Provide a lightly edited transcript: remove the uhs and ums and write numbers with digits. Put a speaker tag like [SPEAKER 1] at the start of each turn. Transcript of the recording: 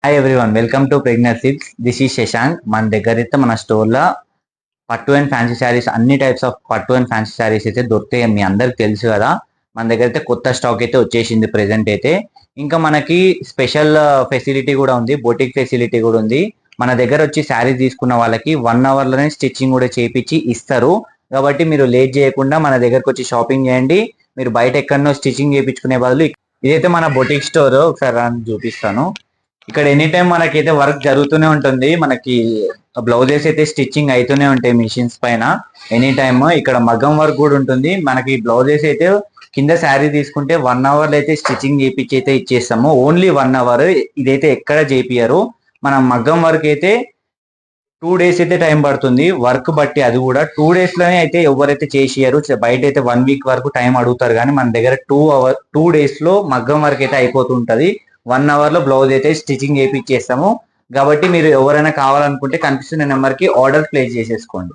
[SPEAKER 1] Hi everyone, welcome to pregnancy. This ఈ శశాంక్. మన దగ్గర అయితే మన స్టోర్లో పట్టు అండ్ ఫ్యాన్సీ శారీస్, అన్ని టైప్స్ ఆఫ్ పట్టు అండ్ ఫ్యాన్సీ శారీస్ అయితే దొరుకుతాయి. మీ అందరికి తెలుసు కదా. మన దగ్గర అయితే కొత్త స్టాక్ అయితే వచ్చేసింది ప్రెసెంట్ అయితే. ఇంకా మనకి స్పెషల్ ఫెసిలిటీ కూడా ఉంది, బొటిక్ ఫెసిలిటీ కూడా ఉంది. మన దగ్గర వచ్చి శారీస్ తీసుకున్న వాళ్ళకి 1 అవర్లోనే స్టిచ్చింగ్ కూడా చేపించి ఇస్తారు. కాబట్టి మీరు లేట్ చేయకుండా మన దగ్గరకు వచ్చి షాపింగ్ చేయండి. మీరు బయట ఎక్కడనో స్టిచ్చింగ్ చేయించుకునే బదులు ఇదైతే మన బొటిక్ స్టోర్. ఒకసారి చూపిస్తాను. ఇక్కడ ఎనీ టైం మనకైతే వర్క్ జరుగుతూనే ఉంటుంది. మనకి బ్లౌజెస్ అయితే స్టిచ్చింగ్ అవుతూనే ఉంటాయి మిషన్స్ పైన ఎనీ టైమ్. ఇక్కడ మగ్గం వర్క్ కూడా ఉంటుంది. మనకి బ్లౌజెస్ అయితే కింద శారీ తీసుకుంటే 1 అవర్ అయితే స్టిచ్చింగ్ చేపించి అయితే ఇచ్చేస్తాము. Only 1 hour. ఇదైతే ఎక్కడ చేపియరు. మన మగ్గం వర్క్ అయితే 2 డేస్ అయితే టైం పడుతుంది. వర్క్ బట్టి అది కూడా 2 డేస్ లోనే అయితే ఎవరైతే చేసియరు. బయట అయితే 1 వీక్ వరకు టైం అడుగుతారు, కానీ మన దగ్గర 2 డేస్ లో మగ్గం వర్క్ అయితే అయిపోతుంటది. 1 అవర్ లో బ్లౌజ్ అయితే స్టిచ్చింగ్ చేపిచ్చేస్తాము. కాబట్టి మీరు ఎవరైనా కావాలనుకుంటే కనిపిస్తున్న నెంబర్ కి ఆర్డర్ ప్లేస్ చేసేసుకోండి.